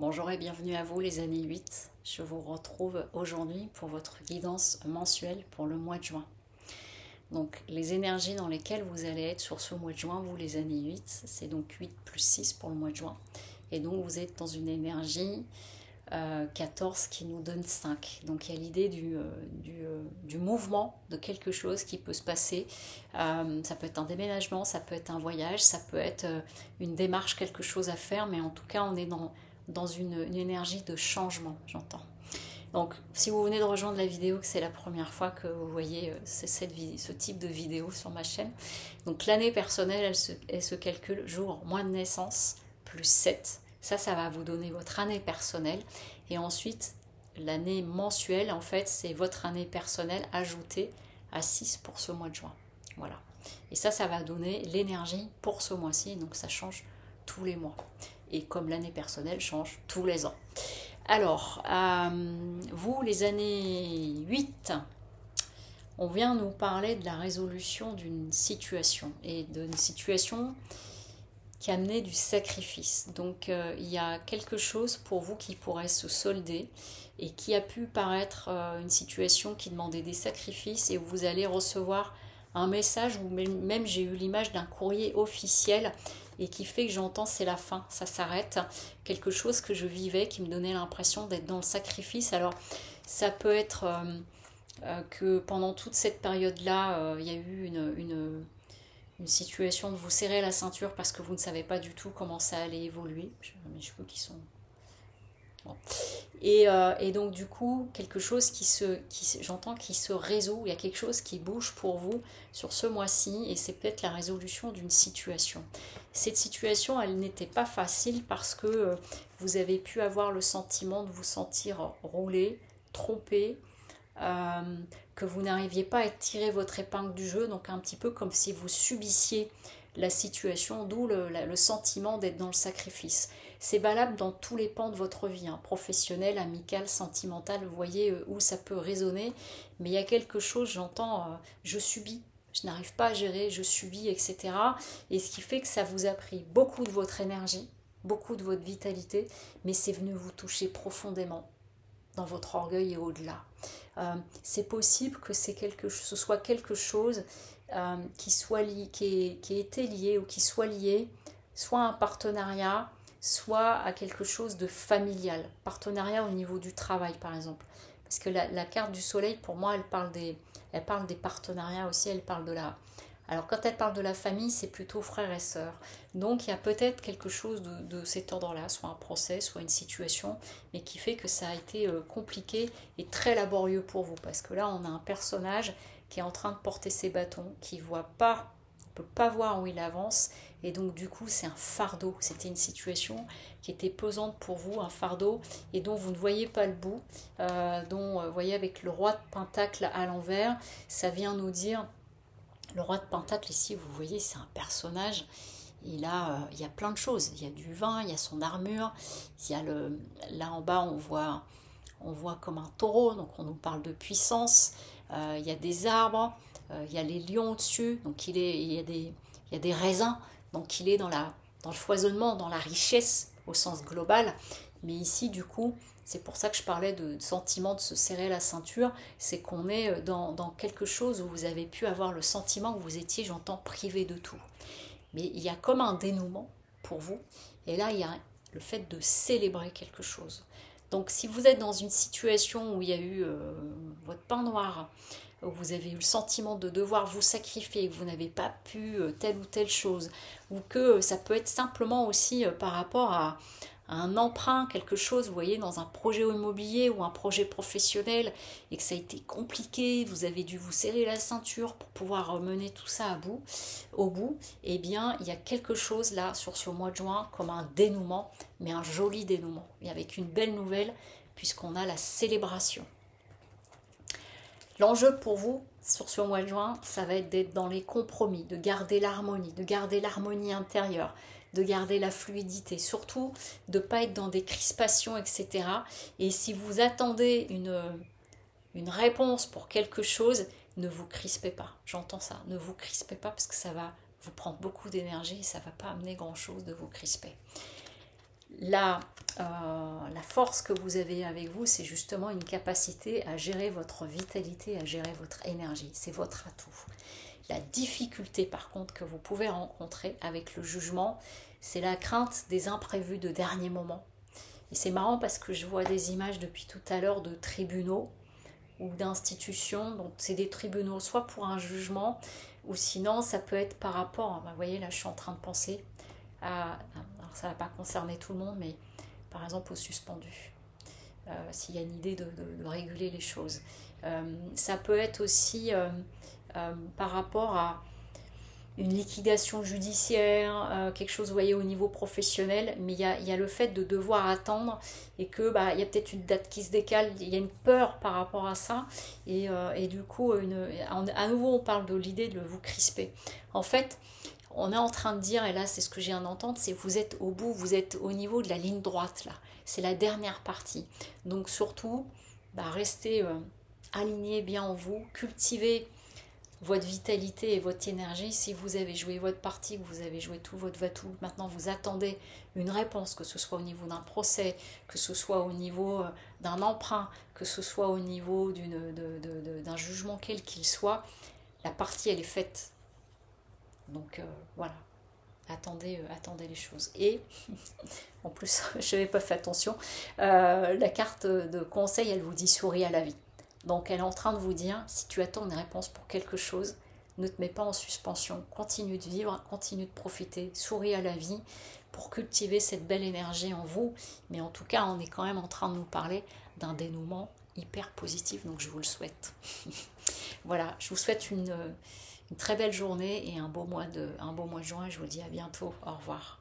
Bonjour et bienvenue à vous les années 8. Je vous retrouve aujourd'hui pour votre guidance mensuelle pour le mois de juin. Donc les énergies dans lesquelles vous allez être sur ce mois de juin, vous les années 8, c'est donc 8 plus 6 pour le mois de juin. Et donc vous êtes dans une énergie 14 qui nous donne 5. Donc il y a l'idée du mouvement de quelque chose qui peut se passer. Ça peut être un déménagement, ça peut être un voyage, ça peut être une démarche, quelque chose à faire, mais en tout cas on est dans une énergie de changement, j'entends. Donc, si vous venez de rejoindre la vidéo, que c'est la première fois que vous voyez ce type de vidéo sur ma chaîne, donc l'année personnelle, elle se calcule jour, mois de naissance, plus 7. Ça va vous donner votre année personnelle. Et ensuite, l'année mensuelle, en fait, c'est votre année personnelle ajoutée à 6 pour ce mois de juin. Voilà. Et ça va donner l'énergie pour ce mois-ci. Donc, ça change tous les mois. Et comme l'année personnelle change tous les ans. Alors, vous, les années 8, on vient nous parler de la résolution d'une situation, et d'une situation qui a amené du sacrifice. Donc, il y a quelque chose pour vous qui pourrait se solder, et qui a pu paraître une situation qui demandait des sacrifices, et où vous allez recevoir un message, ou même j'ai eu l'image d'un courrier officiel, et qui fait que j'entends c'est la fin, ça s'arrête. Quelque chose que je vivais qui me donnait l'impression d'être dans le sacrifice. Alors ça peut être que pendant toute cette période-là, il y a eu une situation de vous serrer la ceinture parce que vous ne savez pas du tout comment ça allait évoluer. Mes cheveux qui sont... Bon. Et donc du coup, quelque chose j'entends qui se résout, il y a quelque chose qui bouge pour vous sur ce mois-ci, et c'est peut-être la résolution d'une situation. Cette situation, elle n'était pas facile parce que vous avez pu avoir le sentiment de vous sentir roulé, trompé, que vous n'arriviez pas à tirer votre épingle du jeu, donc un petit peu comme si vous subissiez la situation, d'où le sentiment d'être dans le sacrifice. C'est valable dans tous les pans de votre vie, hein, professionnel, amical, sentimental, vous voyez où ça peut résonner, mais il y a quelque chose, j'entends, je subis, je n'arrive pas à gérer, je subis, etc. Et ce qui fait que ça vous a pris beaucoup de votre énergie, beaucoup de votre vitalité, mais c'est venu vous toucher profondément dans votre orgueil et au-delà. C'est possible que ce soit quelque chose qui ait été lié ou qui soit lié soit à un partenariat, soit à quelque chose de familial. Partenariat au niveau du travail, par exemple. Parce que la carte du soleil, pour moi, elle parle des partenariats aussi, elle parle de la... Alors quand elle parle de la famille, c'est plutôt frères et sœurs. Donc il y a peut-être quelque chose de cet ordre-là, soit un procès, soit une situation, mais qui fait que ça a été compliqué et très laborieux pour vous. Parce que là, on a un personnage qui est en train de porter ses bâtons, qui ne peut pas voir où il avance, et donc du coup c'est un fardeau. C'était une situation qui était pesante pour vous, un fardeau, et dont vous ne voyez pas le bout, vous voyez avec le roi de Pentacle à l'envers, ça vient nous dire... Le roi de Pentacle ici, vous voyez, c'est un personnage, il y a plein de choses. Il y a du vin, il y a son armure, là en bas on voit comme un taureau, donc on nous parle de puissance. Il y a des arbres, il y a les lions au-dessus, donc il y a des raisins, donc il est dans le foisonnement, dans la richesse au sens global. Mais ici, du coup, c'est pour ça que je parlais de sentiment de se serrer la ceinture, c'est qu'on est dans quelque chose où vous avez pu avoir le sentiment que vous étiez, j'entends, privé de tout. Mais il y a comme un dénouement pour vous, et là, il y a le fait de célébrer quelque chose. Donc, si vous êtes dans une situation où il y a eu votre pain noir, où vous avez eu le sentiment de devoir vous sacrifier, que vous n'avez pas pu telle ou telle chose, ou que ça peut être simplement aussi par rapport à un emprunt, quelque chose, vous voyez, dans un projet immobilier ou un projet professionnel, et que ça a été compliqué, vous avez dû vous serrer la ceinture pour pouvoir mener tout ça au bout, eh bien, il y a quelque chose là, sur ce mois de juin, comme un dénouement, mais un joli dénouement, et avec une belle nouvelle, puisqu'on a la célébration. L'enjeu pour vous, sur ce mois de juin, ça va être d'être dans les compromis, de garder l'harmonie intérieure, de garder la fluidité, surtout de ne pas être dans des crispations, etc. Et si vous attendez une réponse pour quelque chose, ne vous crispez pas, j'entends ça, ne vous crispez pas parce que ça va vous prendre beaucoup d'énergie et ça ne va pas amener grand chose de vous crisper. la force que vous avez avec vous, c'est justement une capacité à gérer votre vitalité, à gérer votre énergie. C'est votre atout. La difficulté, par contre, que vous pouvez rencontrer avec le jugement, c'est la crainte des imprévus de dernier moment. Et c'est marrant parce que je vois des images depuis tout à l'heure de tribunaux ou d'institutions. Donc c'est des tribunaux soit pour un jugement, ou sinon ça peut être par rapport, vous voyez là je suis en train de penser à, alors ça ne va pas concerner tout le monde, mais par exemple au suspendu, s'il y a une idée de réguler les choses. Ça peut être aussi par rapport à une liquidation judiciaire, quelque chose, vous voyez, au niveau professionnel, mais il y a le fait de devoir attendre et que il y a peut-être une date qui se décale, il y a une peur par rapport à ça, et du coup, à nouveau, on parle de l'idée de vous crisper. En fait, on est en train de dire, et là c'est ce que j'ai à entendre, c'est vous êtes au bout, vous êtes au niveau de la ligne droite, là. C'est la dernière partie. Donc surtout, restez aligné bien en vous, cultivez votre vitalité et votre énergie. Si vous avez joué votre partie, que vous avez joué tout votre vatou, maintenant vous attendez une réponse, que ce soit au niveau d'un procès, que ce soit au niveau d'un emprunt, que ce soit au niveau d'un jugement quel qu'il soit, la partie elle est faite. Donc voilà, attendez les choses. Et en plus, je n'avais pas fait attention, la carte de conseil, elle vous dit souris à la vie. Donc elle est en train de vous dire, si tu attends une réponse pour quelque chose, ne te mets pas en suspension, continue de vivre, continue de profiter, souris à la vie pour cultiver cette belle énergie en vous. Mais en tout cas, on est quand même en train de nous parler d'un dénouement hyper positif, donc je vous le souhaite. Voilà, je vous souhaite une très belle journée et un beau mois de juin. Je vous dis à bientôt. Au revoir.